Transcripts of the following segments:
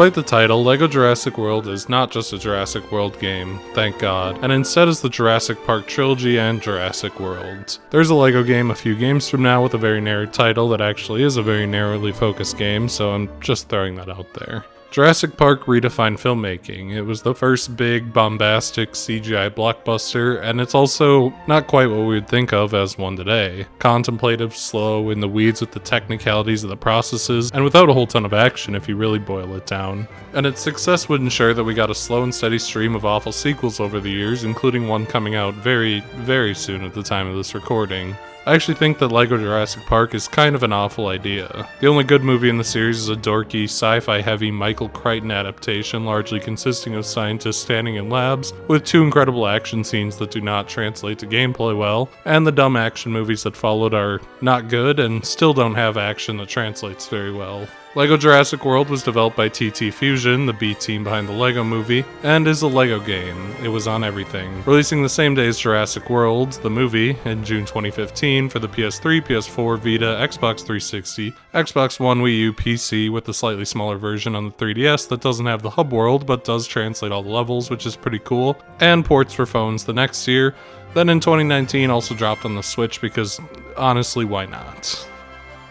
Despite the title, LEGO Jurassic World is not just a Jurassic World game, thank God, and instead is the Jurassic Park trilogy and Jurassic World. There's a LEGO game a few games from now with a very narrow title that actually is a very narrowly focused game, so I'm just throwing that out there. Jurassic Park redefined filmmaking. It was the first big, bombastic CGI blockbuster, and it's also not quite what we would think of as one today. Contemplative, slow, in the weeds with the technicalities of the processes, and without a whole ton of action if you really boil it down. And its success would ensure that we got a slow and steady stream of awful sequels over the years, including one coming out very, very soon at the time of this recording. I actually think that LEGO Jurassic Park is kind of an awful idea. The only good movie in the series is a dorky, sci-fi heavy Michael Chricton adaptation largely consisting of scientists standing in labs, with 2 incredible action scenes that do not translate to gameplay well, and the dumb action movies that followed are not good and still don't have action that translates very well. LEGO Jurassic World was developed by TT Fusion, the B team behind the LEGO movie, and is a LEGO game. It was on everything. Releasing the same day as Jurassic World, the movie, in June 2015 for the PS3, PS4, Vita, Xbox 360, Xbox One, Wii U, PC, with a slightly smaller version on the 3DS that doesn't have the hub world but does translate all the levels, which is pretty cool, and ports for phones the next year. Then in 2019 also dropped on the Switch because, honestly, why not?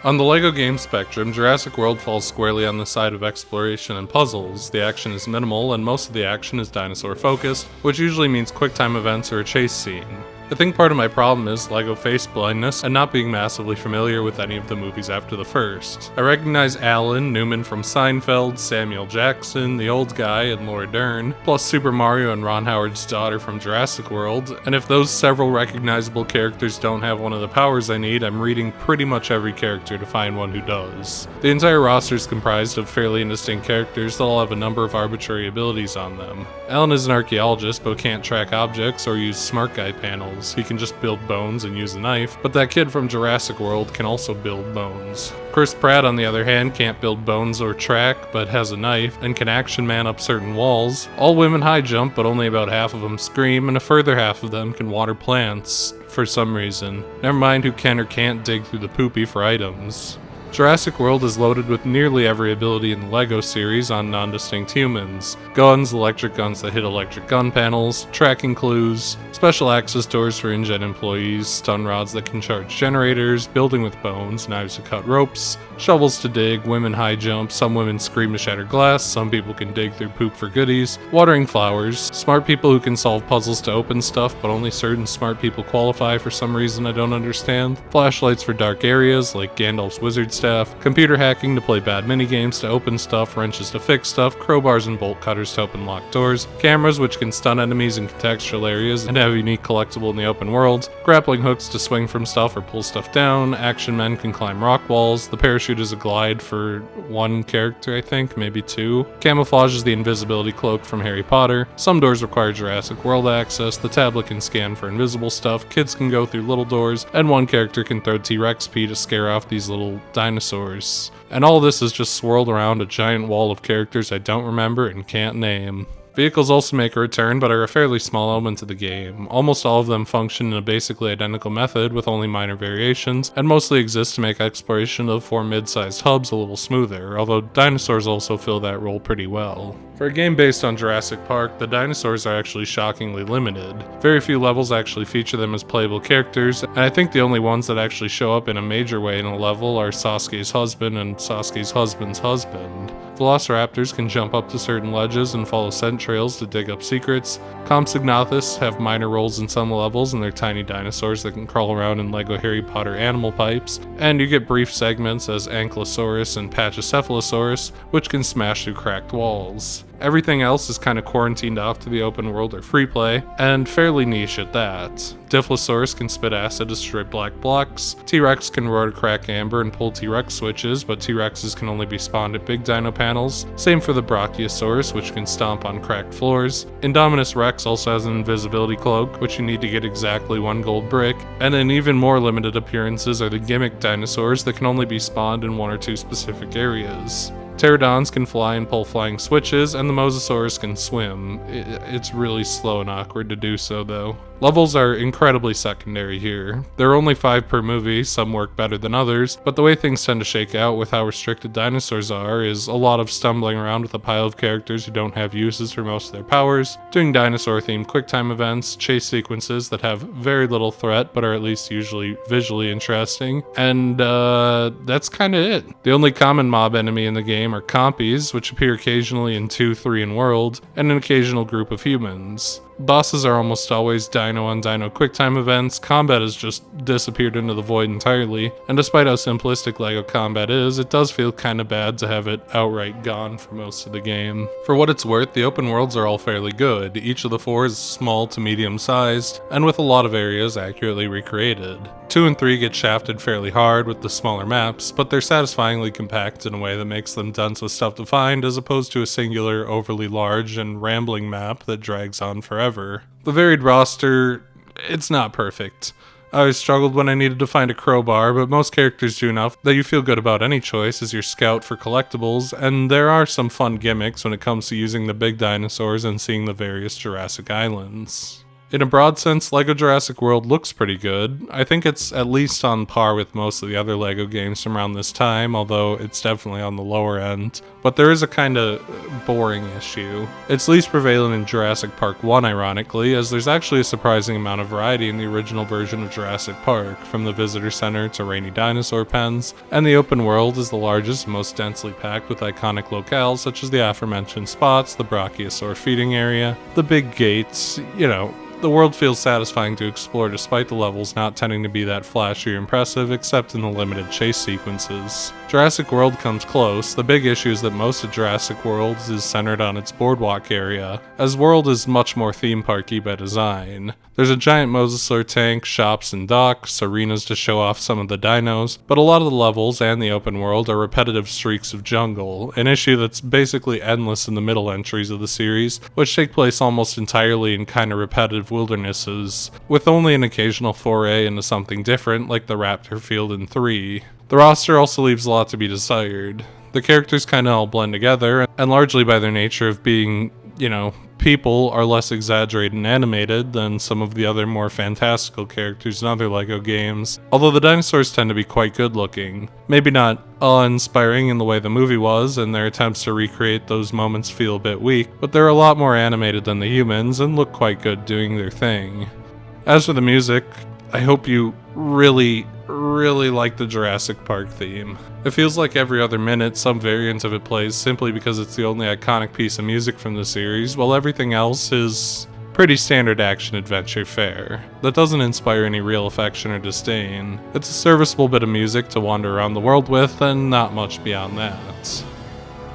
On the LEGO game spectrum, Jurassic World falls squarely on the side of exploration and puzzles. The action is minimal, and most of the action is dinosaur-focused, which usually means quick-time events or a chase scene. I think part of my problem is LEGO face blindness and not being massively familiar with any of the movies after the first. I recognize Alan Newman from Seinfeld, Samuel Jackson, the old guy, and Laura Dern, plus Super Mario and Ron Howard's daughter from Jurassic World, and if those several recognizable characters don't have one of the powers I need, I'm reading pretty much every character to find one who does. The entire roster is comprised of fairly indistinct characters that all have a number of arbitrary abilities on them. Alan is an archaeologist but can't track objects or use smart guy panels. He can just build bones and use a knife, but that kid from Jurassic World can also build bones. Chris Pratt, on the other hand, can't build bones or track, but has a knife, and can action man up certain walls. All women high jump, but only about half of them scream, and a further half of them can water plants, for some reason. Never mind who can or can't dig through the poopy for items. Jurassic World is loaded with nearly every ability in the LEGO series on non-distinct humans. Guns, electric guns that hit electric gun panels, tracking clues, special access doors for InGen employees, stun rods that can charge generators, building with bones, knives to cut ropes, shovels to dig, women high jump, some women scream to shatter glass, some people can dig through poop for goodies, watering flowers, smart people who can solve puzzles to open stuff but only certain smart people qualify for some reason I don't understand, flashlights for dark areas like Gandalf's wizard staff, computer hacking to play bad minigames to open stuff, wrenches to fix stuff, crowbars and bolt cutters to open locked doors, cameras which can stun enemies in contextual areas and have a unique collectible in the open world, grappling hooks to swing from stuff or pull stuff down, action men can climb rock walls, the parachute is a glide for one character I think, maybe 2, camouflage is the invisibility cloak from Harry Potter, some doors require Jurassic World access, the tablet can scan for invisible stuff, kids can go through little doors, and one character can throw T-Rex P to scare off these little dinosaurs. And all this is just swirled around a giant wall of characters I don't remember and can't name. Vehicles also make a return, but are a fairly small element of the game. Almost all of them function in a basically identical method with only minor variations, and mostly exist to make exploration of 4 mid-sized hubs a little smoother, although dinosaurs also fill that role pretty well. For a game based on Jurassic Park, the dinosaurs are actually shockingly limited. Very few levels actually feature them as playable characters, and I think the only ones that actually show up in a major way in a level are Sasuke's husband and Sasuke's husband's husband. Velociraptors can jump up to certain ledges and follow scent trails to dig up secrets. Compsognathus have minor roles in some levels, and they're tiny dinosaurs that can crawl around in LEGO Harry Potter animal pipes. And you get brief segments as Ankylosaurus and Pachycephalosaurus, which can smash through cracked walls. Everything else is kind of quarantined off to the open world or free play, and fairly niche at that. Dilophosaurus can spit acid to destroy black blocks, T-Rex can roar to crack amber and pull T-Rex switches, but T-Rexes can only be spawned at big dino panels. Same for the Brachiosaurus, which can stomp on cracked floors. Indominus Rex also has an invisibility cloak, which you need to get exactly 1 gold brick, and in even more limited appearances are the gimmick dinosaurs that can only be spawned in 1 or 2 specific areas. Pterodons can fly and pull flying switches, and the mosasaurs can swim. It's really slow and awkward to do so, though. Levels are incredibly secondary here. There are only 5 per movie, some work better than others, but the way things tend to shake out with how restricted dinosaurs are is a lot of stumbling around with a pile of characters who don't have uses for most of their powers, doing dinosaur-themed QuickTime events, chase sequences that have very little threat but are at least usually visually interesting, and that's kinda it. The only common mob enemy in the game are compies, which appear occasionally in 2, 3, and World, and an occasional group of humans. Bosses are almost always dino-on-dino QuickTime events, combat has just disappeared into the void entirely, and despite how simplistic LEGO combat is, it does feel kinda bad to have it outright gone for most of the game. For what it's worth, the open worlds are all fairly good. Each of the 4 is small to medium-sized, and with a lot of areas accurately recreated. 2 and 3 get shafted fairly hard with the smaller maps, but they're satisfyingly compact in a way that makes them dense with stuff to find, as opposed to a singular, overly large and rambling map that drags on forever. The varied roster, it's not perfect. I always struggled when I needed to find a crowbar, but most characters do enough that you feel good about any choice as your scout for collectibles, and there are some fun gimmicks when it comes to using the big dinosaurs and seeing the various Jurassic islands. In a broad sense, LEGO Jurassic World looks pretty good. I think it's at least on par with most of the other LEGO games from around this time, although it's definitely on the lower end. But there is a kinda boring issue. It's least prevalent in Jurassic Park 1, ironically, as there's actually a surprising amount of variety in the original version of Jurassic Park, from the visitor center to rainy dinosaur pens, and the open world is the largest and most densely packed with iconic locales such as the aforementioned spots, the Brachiosaur feeding area, the big gates, the world feels satisfying to explore despite the levels not tending to be that flashy or impressive except in the limited chase sequences. Jurassic World comes close. The big issue is that most of Jurassic World is centered on its boardwalk area, as World is much more theme parky by design. There's a giant mosasaur tank, shops and docks, arenas to show off some of the dinos, but a lot of the levels and the open world are repetitive streaks of jungle, an issue that's basically endless in the middle entries of the series, which take place almost entirely in kinda repetitive wildernesses, with only an occasional foray into something different like the Raptor Field in 3. The roster also leaves a lot to be desired. The characters kinda all blend together, and largely by their nature of being, people are less exaggerated and animated than some of the other more fantastical characters in other LEGO games, although the dinosaurs tend to be quite good looking. Maybe not awe-inspiring in the way the movie was, and their attempts to recreate those moments feel a bit weak, but they're a lot more animated than the humans and look quite good doing their thing. As for the music, I hope you really like the Jurassic Park theme. It feels like every other minute some variant of it plays simply because it's the only iconic piece of music from the series, while everything else is pretty standard action-adventure fare. That doesn't inspire any real affection or disdain. It's a serviceable bit of music to wander around the world with, and not much beyond that.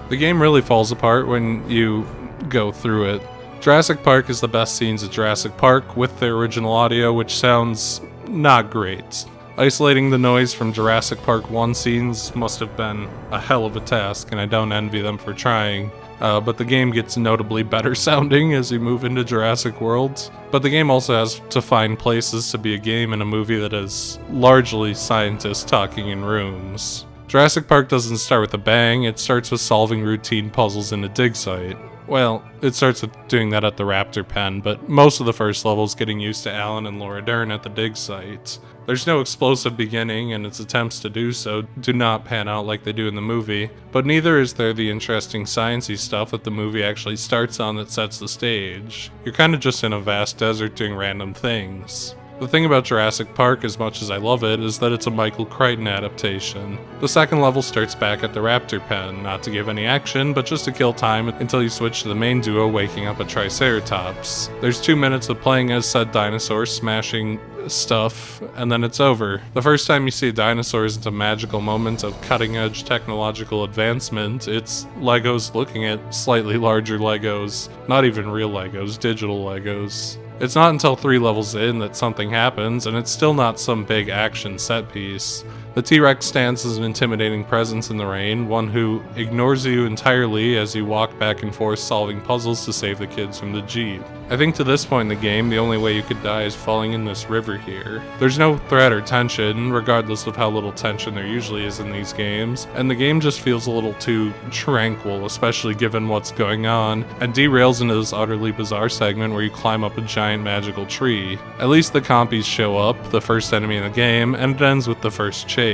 The game really falls apart when you go through it. Jurassic Park is the best scenes of Jurassic Park with their original audio, which sounds not great. Isolating the noise from Jurassic Park 1 scenes must have been a hell of a task, and I don't envy them for trying. But the game gets notably better sounding as you move into Jurassic World. But the game also has to find places to be a game in a movie that is largely scientists talking in rooms. Jurassic Park doesn't start with a bang, it starts with solving routine puzzles in a dig site. Well, it starts with doing that at the Raptor Pen, but most of the first level is getting used to Alan and Laura Dern at the dig site. There's no explosive beginning, and its attempts to do so do not pan out like they do in the movie, but neither is there the interesting sciencey stuff that the movie actually starts on that sets the stage. You're kinda just in a vast desert doing random things. The thing about Jurassic Park, as much as I love it, is that it's a Michael Chricton adaptation. The second level starts back at the Raptor Pen, not to give any action, but just to kill time until you switch to the main duo waking up a Triceratops. There's 2 minutes of playing as said dinosaur, smashing stuff, and then it's over. The first time you see a dinosaur isn't a magical moment of cutting-edge technological advancement, it's Legos looking at slightly larger Legos. Not even real Legos, digital Legos. It's not until 3 levels in that something happens, and it's still not some big action set piece. The T-Rex stands as an intimidating presence in the rain, one who ignores you entirely as you walk back and forth solving puzzles to save the kids from the Jeep. I think to this point in the game, the only way you could die is falling in this river here. There's no threat or tension, regardless of how little tension there usually is in these games, and the game just feels a little too tranquil, especially given what's going on, and derails into this utterly bizarre segment where you climb up a giant magical tree. At least the compies show up, the first enemy in the game, and it ends with the first chase.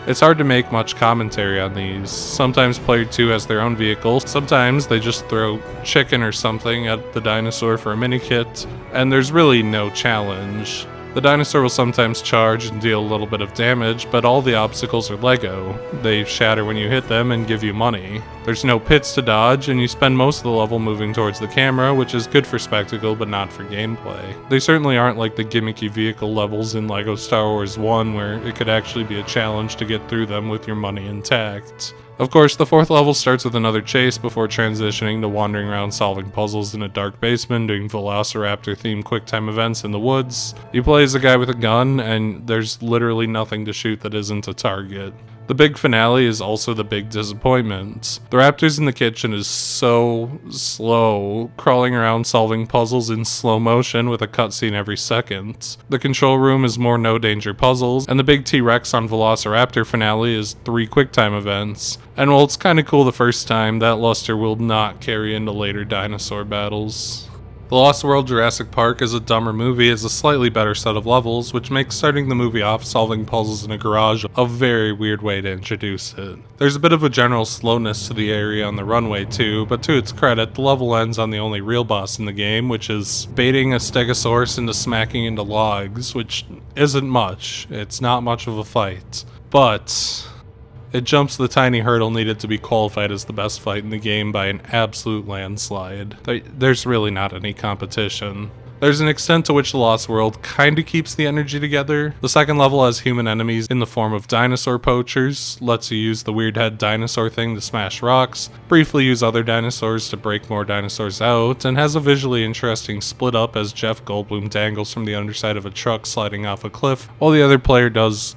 It's hard to make much commentary on these. Sometimes player 2 has their own vehicle, sometimes they just throw chicken or something at the dinosaur for a mini kit, and there's really no challenge. The dinosaur will sometimes charge and deal a little bit of damage, but all the obstacles are LEGO. They shatter when you hit them and give you money. There's no pits to dodge, and you spend most of the level moving towards the camera, which is good for spectacle but not for gameplay. They certainly aren't like the gimmicky vehicle levels in LEGO Star Wars 1 where it could actually be a challenge to get through them with your money intact. Of course, the fourth level starts with another chase before transitioning to wandering around solving puzzles in a dark basement, doing Velociraptor-themed QuickTime events in the woods. You play as a guy with a gun, and there's literally nothing to shoot that isn't a target. The big finale is also the big disappointment. The raptors in the kitchen is so slow, crawling around solving puzzles in slow motion with a cutscene every second. The control room is more no danger puzzles, and the big T-Rex on Velociraptor finale is 3 QuickTime events. And while it's kinda cool the first time, that luster will not carry into later dinosaur battles. The Lost World Jurassic Park is a dumber movie as a slightly better set of levels, which makes starting the movie off solving puzzles in a garage a very weird way to introduce it. There's a bit of a general slowness to the area on the runway too, but to its credit, the level ends on the only real boss in the game, which is baiting a stegosaurus into smacking into logs, which isn't much. It's not much of a fight. But it jumps the tiny hurdle needed to be qualified as the best fight in the game by an absolute landslide. There's really not any competition. There's an extent to which the Lost World kinda keeps the energy together. The second level has human enemies in the form of dinosaur poachers, lets you use the weird head dinosaur thing to smash rocks, briefly use other dinosaurs to break more dinosaurs out, and has a visually interesting split up as Jeff Goldblum dangles from the underside of a truck sliding off a cliff, while the other player does,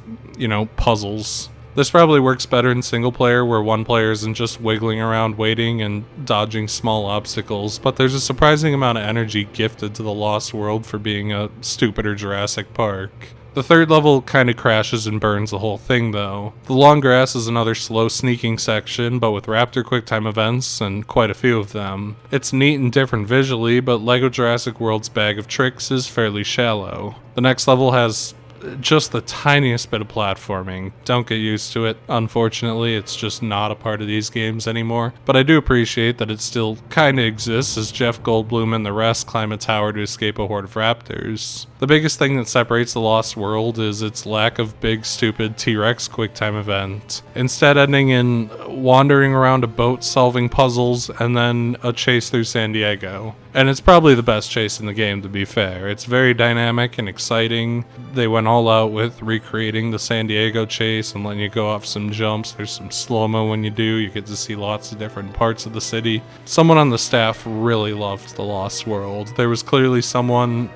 puzzles. This probably works better in single player where one player isn't just wiggling around waiting and dodging small obstacles, but there's a surprising amount of energy gifted to the Lost World for being a stupider Jurassic Park. The third level kinda crashes and burns the whole thing though. The long grass is another slow sneaking section, but with raptor QuickTime events, and quite a few of them. It's neat and different visually, but LEGO Jurassic World's bag of tricks is fairly shallow. The next level has just the tiniest bit of platforming. Don't get used to it. Unfortunately, it's just not a part of these games anymore. But I do appreciate that it still kinda exists as Jeff Goldblum and the rest climb a tower to escape a horde of raptors. The biggest thing that separates the Lost World is its lack of big, stupid T-Rex QuickTime event. Instead ending in wandering around a boat solving puzzles and then a chase through San Diego. And it's probably the best chase in the game, to be fair. It's very dynamic and exciting. They went all out with recreating the San Diego chase and letting you go off some jumps. There's some slow-mo when you do. You get to see lots of different parts of the city. Someone on the staff really loved The Lost World. There was clearly someone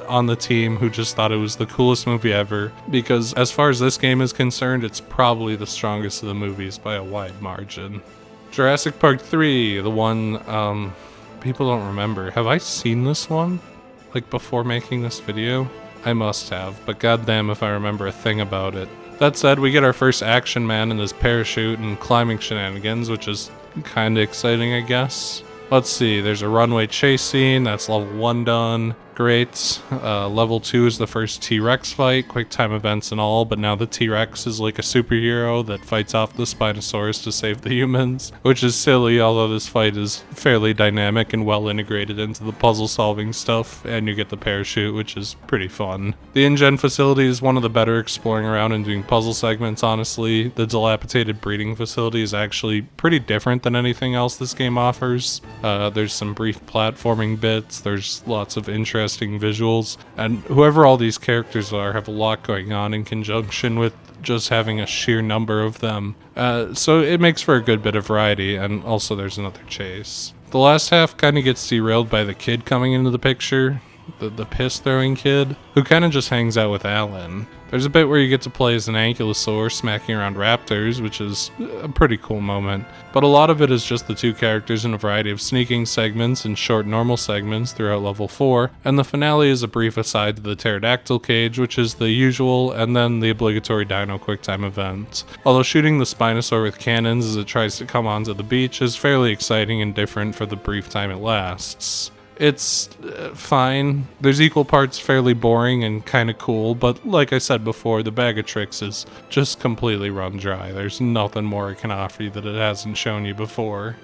on the team who just thought it was the coolest movie ever, because as far as this game is concerned, it's probably the strongest of the movies by a wide margin. Jurassic Park III, the one, people don't remember. Have I seen this one? Like before making this video? I must have, but goddamn if I remember a thing about it. That said, we get our first action man in his parachute and climbing shenanigans, which is kinda exciting, I guess. Let's see, there's a runway chase scene, that's level 1 done. Great. Level 2 is the first T-Rex fight, quick time events and all, but now the T-Rex is like a superhero that fights off the Spinosaurus to save the humans, which is silly, although this fight is fairly dynamic and well integrated into the puzzle solving stuff, and you get the parachute, which is pretty fun. The InGen facility is one of the better exploring around and doing puzzle segments, honestly. The dilapidated breeding facility is actually pretty different than anything else this game offers. There's some brief platforming bits, there's lots of interesting visuals, and whoever all these characters are have a lot going on in conjunction with just having a sheer number of them. So it makes for a good bit of variety, and also there's another chase. The last half kind of gets derailed by the kid coming into the picture. the piss-throwing kid, who kind of just hangs out with Alan. There's a bit where you get to play as an ankylosaur smacking around raptors, which is a pretty cool moment, but a lot of it is just the two characters in a variety of sneaking segments and short normal segments throughout level 4, and the finale is a brief aside to the pterodactyl cage, which is the usual, and then the obligatory dino quicktime event. Although shooting the Spinosaur with cannons as it tries to come onto the beach is fairly exciting and different for the brief time it lasts. It's fine. There's equal parts fairly boring and kind of cool, but like I said before, the bag of tricks is just completely run dry. There's nothing more it can offer you that it hasn't shown you before.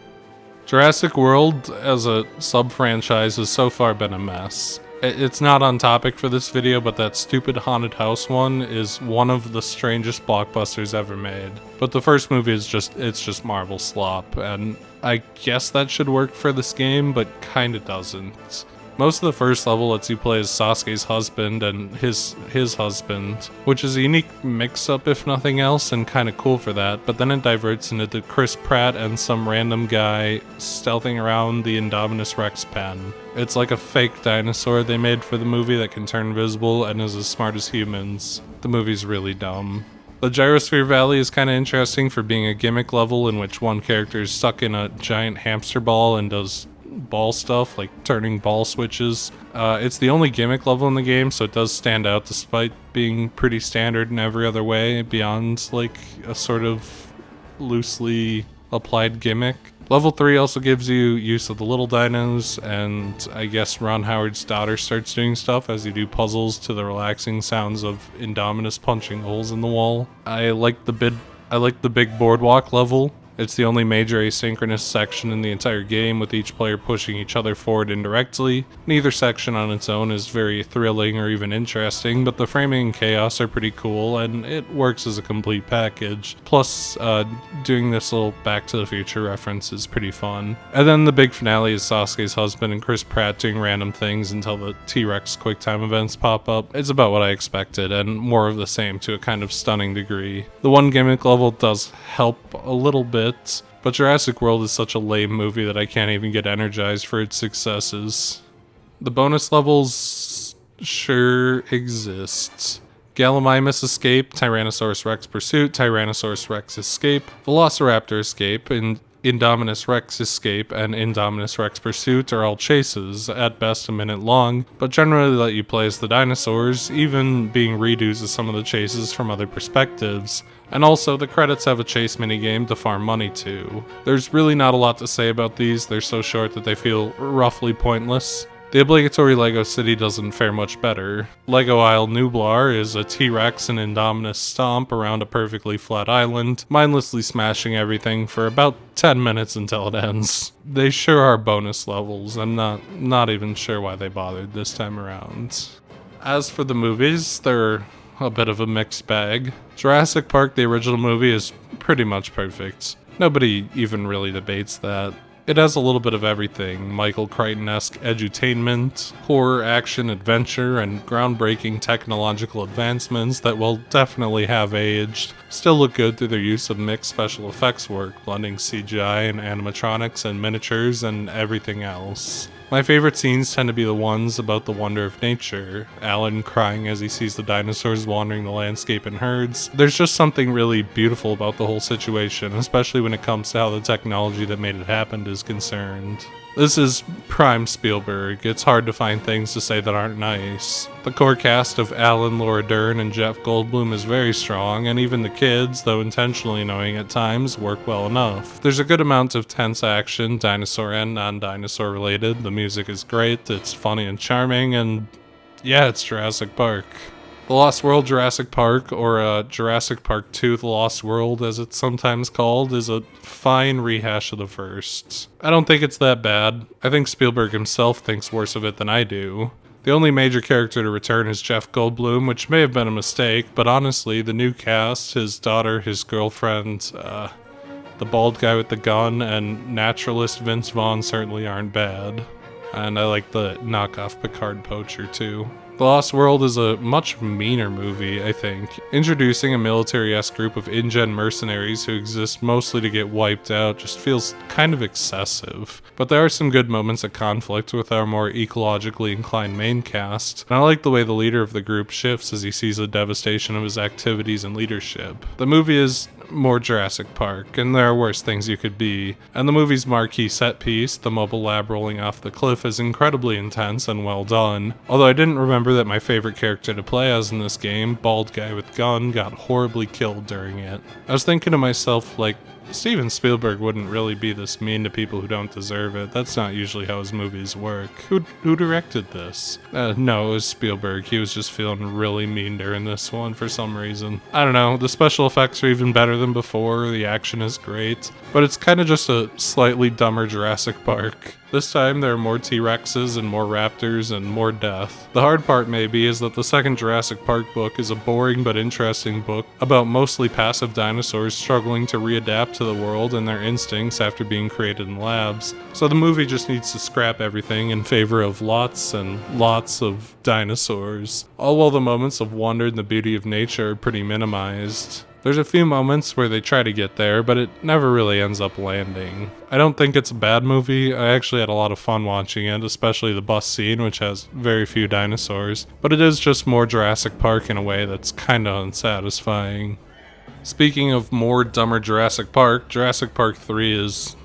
Jurassic World as a sub-franchise has so far been a mess. It's not on topic for this video, but that stupid haunted house one is one of the strangest blockbusters ever made. But the first movie is just Marvel slop, and I guess that should work for this game, but kinda doesn't. Most of the first level lets you play as Sasuke's husband and his husband, which is a unique mix-up if nothing else, and kinda cool for that, but then it diverts into Chris Pratt and some random guy stealthing around the Indominus Rex pen. It's like a fake dinosaur they made for the movie that can turn invisible and is as smart as humans. The movie's really dumb. The Gyrosphere Valley is kinda interesting for being a gimmick level in which one character is stuck in a giant hamster ball and does ball stuff, like turning ball switches. It's the only gimmick level in the game, so it does stand out despite being pretty standard in every other way beyond like a sort of loosely applied gimmick. Level 3 also gives you use of the little dinos, and I guess Ron Howard's daughter starts doing stuff as you do puzzles to the relaxing sounds of Indominus punching holes in the wall. I like the big boardwalk level. It's the only major asynchronous section in the entire game, with each player pushing each other forward indirectly. Neither section on its own is very thrilling or even interesting, but the framing and chaos are pretty cool, and it works as a complete package. Plus, doing this little Back to the Future reference is pretty fun. And then the big finale is Sasuke's husband and Chris Pratt doing random things until the T-Rex QuickTime events pop up. It's about what I expected, and more of the same to a kind of stunning degree. The one gimmick level does help a little bit, but Jurassic World is such a lame movie that I can't even get energized for its successes. The bonus levels sure exist. Gallimimus Escape, Tyrannosaurus Rex Pursuit, Tyrannosaurus Rex Escape, Velociraptor Escape, and Indominus Rex Escape and Indominus Rex Pursuit are all chases, at best a minute long, but generally let you play as the dinosaurs, even being redos of some of the chases from other perspectives. And also, the credits have a chase minigame to farm money to. There's really not a lot to say about these, they're so short that they feel roughly pointless. The obligatory LEGO city doesn't fare much better. LEGO Isle Nublar is a T-Rex and Indominus stomp around a perfectly flat island, mindlessly smashing everything for about 10 minutes until it ends. They sure are bonus levels. I'm not even sure why they bothered this time around. As for the movies, they're a bit of a mixed bag. Jurassic Park, the original movie, is pretty much perfect. Nobody even really debates that. It has a little bit of everything: Michael Crichton-esque edutainment, horror, action, adventure, and groundbreaking technological advancements that will definitely have aged, still look good through their use of mixed special effects work, blending CGI and animatronics and miniatures and everything else. My favorite scenes tend to be the ones about the wonder of nature. Alan crying as he sees the dinosaurs wandering the landscape in herds. There's just something really beautiful about the whole situation, especially when it comes to how the technology that made it happen is concerned. This is prime Spielberg. It's hard to find things to say that aren't nice. The core cast of Alan, Laura Dern, and Jeff Goldblum is very strong, and even the kids, though intentionally annoying at times, work well enough. There's a good amount of tense action, dinosaur and non-dinosaur related. The music is great, it's funny and charming, and yeah, it's Jurassic Park. The Lost World Jurassic Park, or Jurassic Park II The Lost World as it's sometimes called, is a fine rehash of the first. I don't think it's that bad. I think Spielberg himself thinks worse of it than I do. The only major character to return is Jeff Goldblum, which may have been a mistake, but honestly, the new cast, his daughter, his girlfriend, the bald guy with the gun, and naturalist Vince Vaughn certainly aren't bad. And I like the knockoff Picard poacher too. The Lost World is a much meaner movie, I think, introducing a military-esque group of InGen mercenaries who exist mostly to get wiped out just feels kind of excessive. But there are some good moments of conflict with our more ecologically inclined main cast, and I like the way the leader of the group shifts as he sees the devastation of his activities and leadership. The movie is more Jurassic Park, and there are worse things you could be, and the movie's marquee set piece, the mobile lab rolling off the cliff, is incredibly intense and well done, although I didn't remember that my favorite character to play as in this game, bald guy with gun, got horribly killed during it. I was thinking to myself, like, Steven Spielberg wouldn't really be this mean to people who don't deserve it. That's not usually how his movies work. Who directed this? No, it was Spielberg. He was just feeling really mean during this one for some reason. I don't know, the special effects are even better than before, the action is great, but it's kind of just a slightly dumber Jurassic Park. This time there are more T-Rexes and more raptors and more death. The hard part maybe is that the second Jurassic Park book is a boring but interesting book about mostly passive dinosaurs struggling to readapt to the world and their instincts after being created in labs. So the movie just needs to scrap everything in favor of lots and lots of dinosaurs, all while the moments of wonder and the beauty of nature are pretty minimized. There's a few moments where they try to get there, but it never really ends up landing. I don't think it's a bad movie. I actually had a lot of fun watching it, especially the bus scene, which has very few dinosaurs. But it is just more Jurassic Park in a way that's kinda unsatisfying. Speaking of more dumber Jurassic Park 3 is,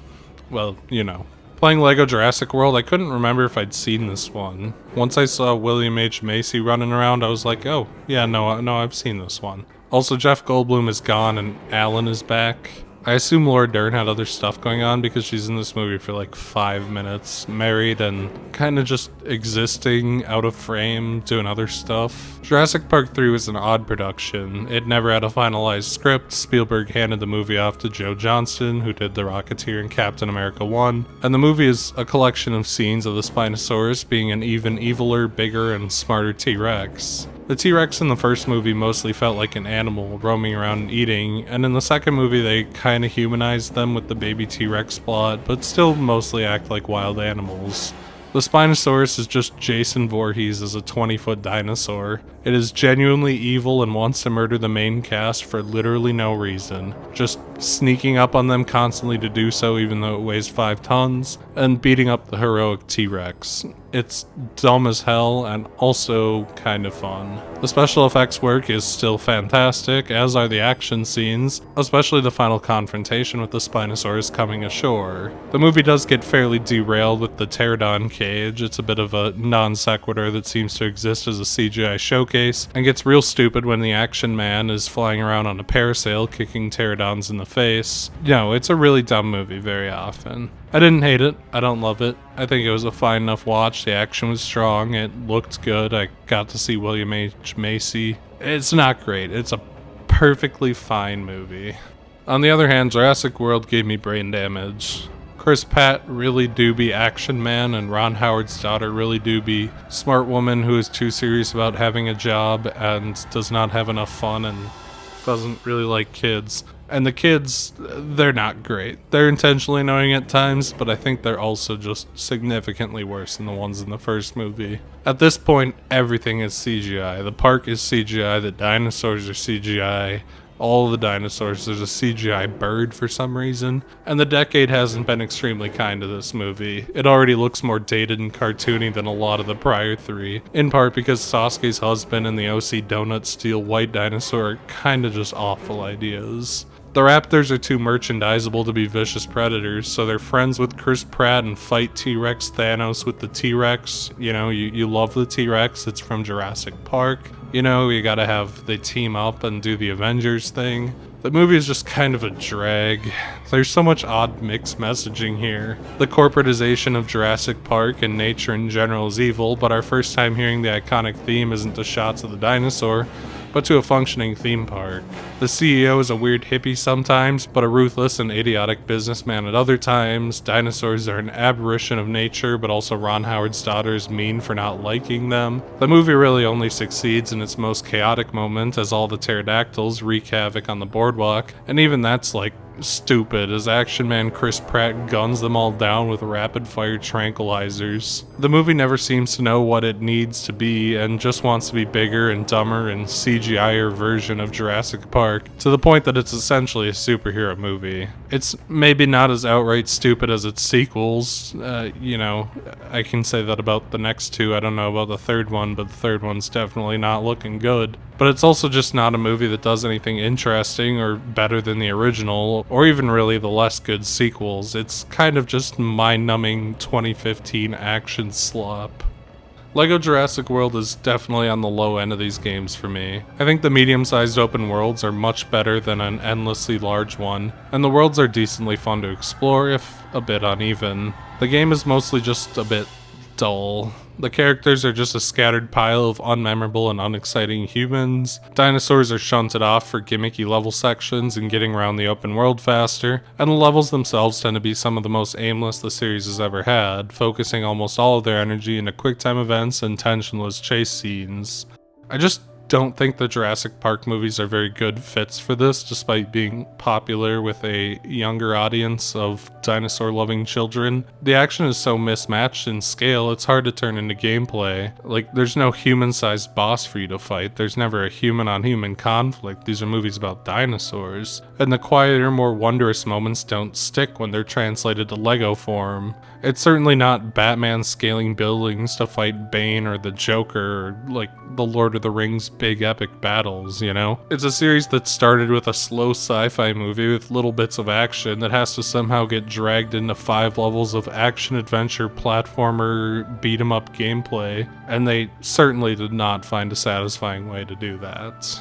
well, you know. Playing LEGO Jurassic World, I couldn't remember if I'd seen this one. Once I saw William H. Macy running around, I was like, oh, yeah, no, I've seen this one. Also, Jeff Goldblum is gone and Alan is back. I assume Laura Dern had other stuff going on because she's in this movie for like 5 minutes, married and kind of just existing out of frame, doing other stuff. Jurassic Park 3 was an odd production. It never had a finalized script. Spielberg handed the movie off to Joe Johnston, who did The Rocketeer and Captain America 1. And the movie is a collection of scenes of the Spinosaurus being an even eviler, bigger, and smarter T-Rex. The T-Rex in the first movie mostly felt like an animal roaming around and eating, and in the second movie they kinda humanized them with the baby T-Rex plot, but still mostly act like wild animals. The Spinosaurus is just Jason Voorhees as a 20-foot dinosaur. It is genuinely evil and wants to murder the main cast for literally no reason, just sneaking up on them constantly to do so even though it weighs 5 tons, and beating up the heroic T-Rex. It's dumb as hell and also kind of fun. The special effects work is still fantastic, as are the action scenes, especially the final confrontation with the Spinosaurus coming ashore. The movie does get fairly derailed with the pterodon cage. It's a bit of a non sequitur that seems to exist as a CGI showcase, and gets real stupid when the action man is flying around on a parasail kicking pterodons in the face. No, it's a really dumb movie very often. I didn't hate it. I don't love it. I think it was a fine enough watch. The action was strong. It looked good. I got to see William H. Macy. It's not great. It's a perfectly fine movie. On the other hand, Jurassic World gave me brain damage. Chris Pratt really do be action man, and Ron Howard's daughter really do be smart woman who is too serious about having a job and does not have enough fun and doesn't really like kids. And the kids, they're not great. They're intentionally annoying at times, but I think they're also just significantly worse than the ones in the first movie. At this point, everything is CGI. The park is CGI, the dinosaurs are CGI, all of the dinosaurs, there's a CGI bird for some reason, and the decade hasn't been extremely kind to this movie. It already looks more dated and cartoony than a lot of the prior 3, in part because Sasuke's husband and the OC Donut Steel White Dinosaur are kinda just awful ideas. The raptors are too merchandisable to be vicious predators, so they're friends with Chris Pratt and fight T-Rex Thanos with the T-Rex. You know, you love the T-Rex, it's from Jurassic Park. You know, you gotta have they team up and do the Avengers thing. The movie is just kind of a drag. There's so much odd mixed messaging here. The corporatization of Jurassic Park and nature in general is evil, but our first time hearing the iconic theme isn't to shots of the dinosaur, but to a functioning theme park. The CEO is a weird hippie sometimes, but a ruthless and idiotic businessman at other times. Dinosaurs are an aberration of nature, but also Ron Howard's daughter is mean for not liking them. The movie really only succeeds in its most chaotic moment as all the pterodactyls wreak havoc on the boardwalk, and even that's like stupid as Action Man Chris Pratt guns them all down with rapid-fire tranquilizers. The movie never seems to know what it needs to be and just wants to be bigger and dumber and CGI-er version of Jurassic Park, to the point that it's essentially a superhero movie. It's maybe not as outright stupid as its sequels. I can say that about the next two. I don't know about the third one, but the third one's definitely not looking good. But it's also just not a movie that does anything interesting or better than the original, or even really the less good sequels. It's kind of just mind-numbing 2015 action slop. LEGO Jurassic World is definitely on the low end of these games for me. I think the medium-sized open worlds are much better than an endlessly large one, and the worlds are decently fun to explore, if a bit uneven. The game is mostly just a bit dull. The characters are just a scattered pile of unmemorable and unexciting humans. Dinosaurs are shunted off for gimmicky level sections and getting around the open world faster, and the levels themselves tend to be some of the most aimless the series has ever had, focusing almost all of their energy into quick-time events and tensionless chase scenes. I just don't think the Jurassic Park movies are very good fits for this, despite being popular with a younger audience of dinosaur-loving children. The action is so mismatched in scale, it's hard to turn into gameplay. Like, there's no human-sized boss for you to fight, there's never a human-on-human conflict, these are movies about dinosaurs. And the quieter, more wondrous moments don't stick when they're translated to LEGO form. It's certainly not Batman scaling buildings to fight Bane or the Joker or, like, the Lord of the Rings big epic battles, you know? It's a series that started with a slow sci-fi movie with little bits of action that has to somehow get dragged into 5 levels of action-adventure platformer beat-em-up gameplay, and they certainly did not find a satisfying way to do that.